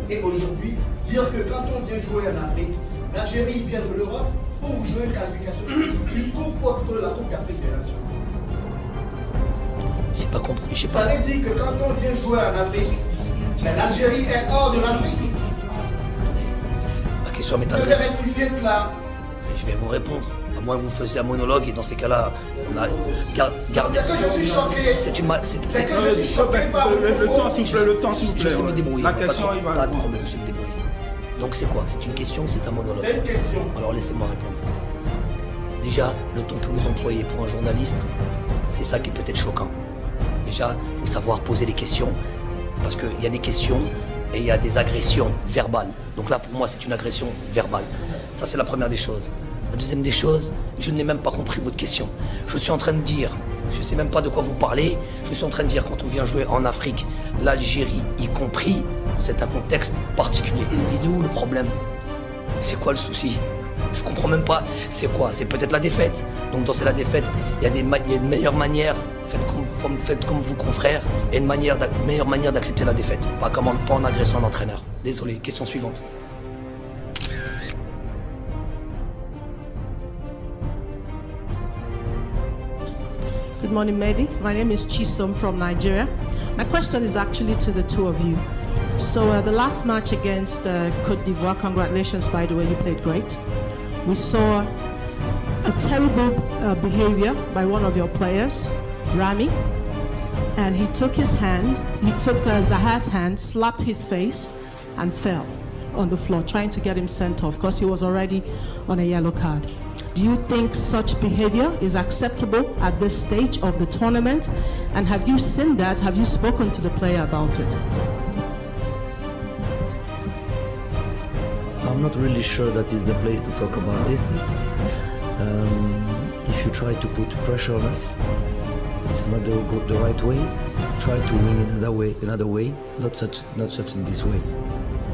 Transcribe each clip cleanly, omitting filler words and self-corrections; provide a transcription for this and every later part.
Et aujourd'hui, dire que quand on vient jouer en Afrique, l'Algérie vient de l'Europe pour jouer une qualification, il comporte la Coupe d'Afrique des Nations. J'ai pas compris, j'ai pas... Ça veut dire que quand on vient jouer en Afrique, l'Algérie est hors de l'Afrique. La question m'est Vous devez rectifier cela. Je vais vous répondre. À moins que vous fassiez un monologue et dans ces cas-là, on a... Gardez... C'est que je suis choqué. C'est une... C'est que je suis choqué par le temps, s'il vous plaît, le temps, s'il vous plaît. Je sais me débrouiller. La question, il va pas de répondre. problème, je sais me débrouiller. Donc c'est quoi? C'est une question ou c'est un monologue? C'est une question. Alors laissez-moi répondre. Déjà, le ton que vous employez pour un journaliste, c'est ça qui est peut-être choquant. Déjà, il faut savoir poser les questions, parce qu'il y a des questions et il y a des agressions verbales. Donc là, pour moi, c'est une agression verbale. Ça, c'est la première des choses. La deuxième des choses, je n'ai même pas compris votre question. Je suis en train de dire, je ne sais même pas de quoi vous parlez, je suis en train de dire, quand on vient jouer en Afrique, l'Algérie y compris, c'est un contexte particulier. Il est où le problème? C'est quoi le souci? Je comprends même pas. C'est quoi? C'est peut-être la défaite. Donc dans la défaite, il y a une meilleure manière. Faites comme vous, confrères, et une meilleure manière d'accepter la défaite. Pas en agressant l'entraîneur. Désolé. Question suivante. Good morning, Mehdi. My name is Chisom from Nigeria. My question is actually to the two of you. So the last match against Côte d'Ivoire, congratulations, by the way, you played great. We saw a terrible behavior by one of your players, Rami, and he took Zaha's hand, slapped his face, and fell on the floor, trying to get him sent off because he was already on a yellow card. Do you think such behavior is acceptable at this stage of the tournament? And have you seen that? Have you spoken to the player about it? I'm not really sure that is the place to talk about these things. If you try to put pressure on us, it's not the right way. Try to win another way, not such in this way.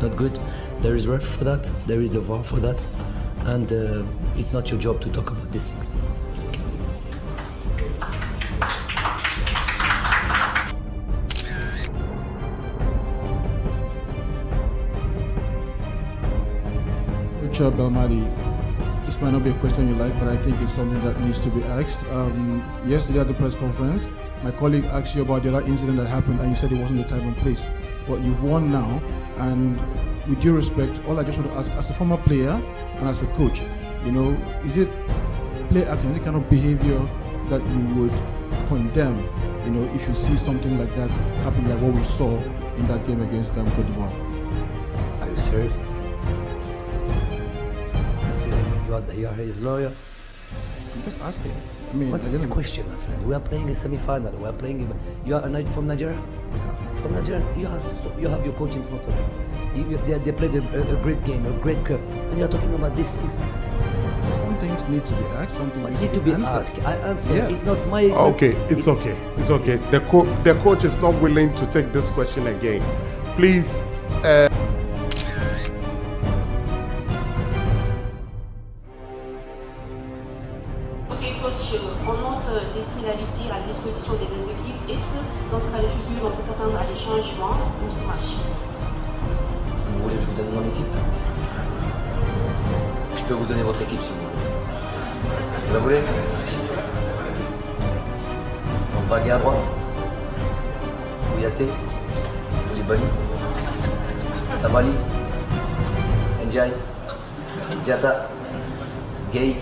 Not good. There is ref for that. There is the VAR for that. And it's not your job to talk about these things. Thank you. Richard Belmadi, this might not be a question you like, but I think it's something that needs to be asked. Yesterday at the press conference, my colleague asked you about the other incident that happened, and you said it wasn't the time and place. But you've won now, and with due respect, all I just want to ask, as a former player and as a coach, is it play acting, is it kind of behavior that you would condemn, if you see something like that happen, like what we saw in that game against Côte d'Ivoire? Are you serious? You are his lawyer. I'm just asking. What's this question, my friend? We are playing a semi-final. We are playing. You are from Nigeria. Yeah. From Nigeria, you have your coach in front of you. They played a great game, a great cup, and you are talking about these things. Some things need to be asked. Some things need to be asked. I answer. Yeah. It's not my. Okay, it's okay. It's okay. The coach is not willing to take this question again. Please. Coach, on note des similarités à la disposition des deux équipes. Est-ce que dans ce cas de figure, on peut s'attendre à des changements pour ce match? Vous voulez que je vous donne mon équipe? Je peux vous donner votre équipe si vous voulez. Vous la voulez? Donc Bagui à droite, Kouyaté, Koulibaly, Sabali, Ndiaye, Diatta, Gueye.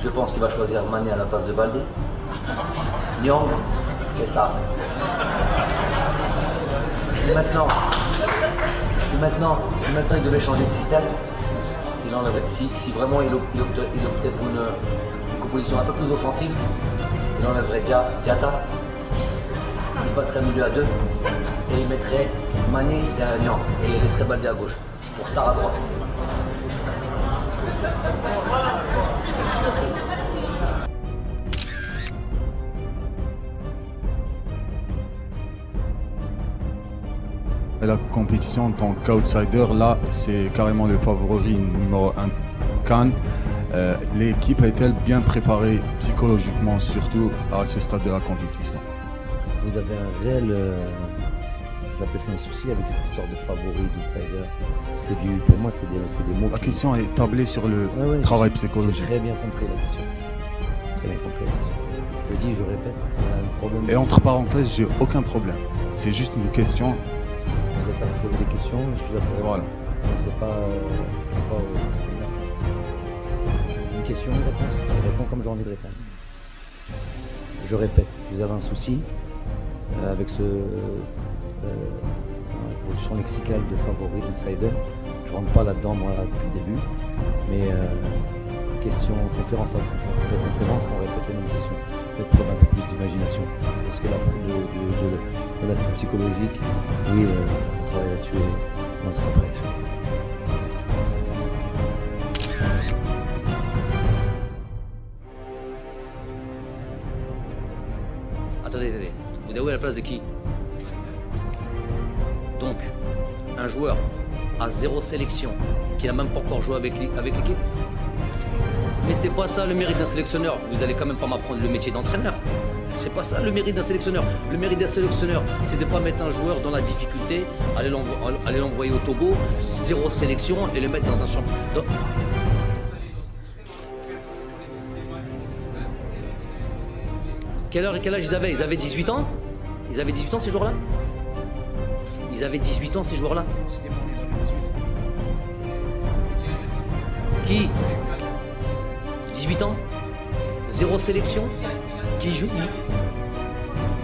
Je pense qu'il va choisir Mané à la place de Baldé, Nyong et Sarr. Si maintenant il devait changer de système, il enlèverait. Si vraiment il optait pour une composition un peu plus offensive, il enlèverait Diatta, il passerait milieu à deux et il mettrait Mané derrière Nyong et il laisserait Baldé à gauche pour Sarr à droite. La compétition en tant qu'outsider, là, c'est carrément le favori numéro 1 CAN. L'équipe est-elle bien préparée psychologiquement, surtout à ce stade de la compétition? Vous avez un réel j'appelle ça un souci avec cette histoire de favori, d'outsider. Pour moi, c'est des mots. La question est tablée sur le travail psychologique. J'ai très bien compris la question. Très bien compris la question. Je dis, je répète, il y a un problème. Et entre parenthèses, j'ai aucun problème. C'est juste une question. Vous êtes là pour poser des questions, je suis là pour. Voilà. Donc c'est pas une question, une réponse. Je réponds comme j'ai envie de répondre. Je répète, vous avez un souci avec votre champ lexical de favori, d'outsider. Je rentre pas là-dedans, moi, depuis le début. Mais question, conférence après conférence, on répète les mêmes questions. Faites preuve un peu plus d'imagination. Parce que là, de l'aspect psychologique, oui, on travaille là-dessus et on sera prêt. Attendez. Vous dévouez à la place de qui? Donc, un joueur à 0 sélection, qui n'a même pas encore joué avec l'équipe. Mais c'est pas ça le mérite d'un sélectionneur. Vous allez quand même pas m'apprendre le métier d'entraîneur. C'est pas ça le mérite d'un sélectionneur. Le mérite d'un sélectionneur, c'est de ne pas mettre un joueur dans la difficulté, aller l'envoyer au Togo, 0 sélection et le mettre dans un champ. Quel âge ils avaient? Ils avaient 18 ans? Ils avaient 18 ans ces jours-là? Ils avaient 18 ans ces jours-là? Qui? 18 ans? 0 sélection? Qui joue?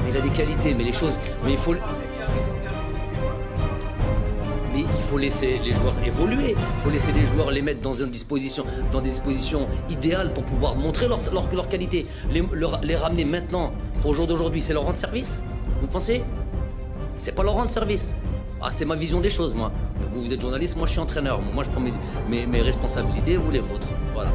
Mais il a des qualités, mais les choses... Mais il faut laisser les joueurs évoluer. Il faut laisser les joueurs les mettre dans des dispositions idéales pour pouvoir montrer leur qualité. Les ramener maintenant, au jour d'aujourd'hui, c'est leur rendre service? Vous pensez? C'est pas leur rendre service. Ah, c'est ma vision des choses, moi. Vous êtes journaliste, moi je suis entraîneur. Moi je prends mes responsabilités, vous les vôtres. Voilà.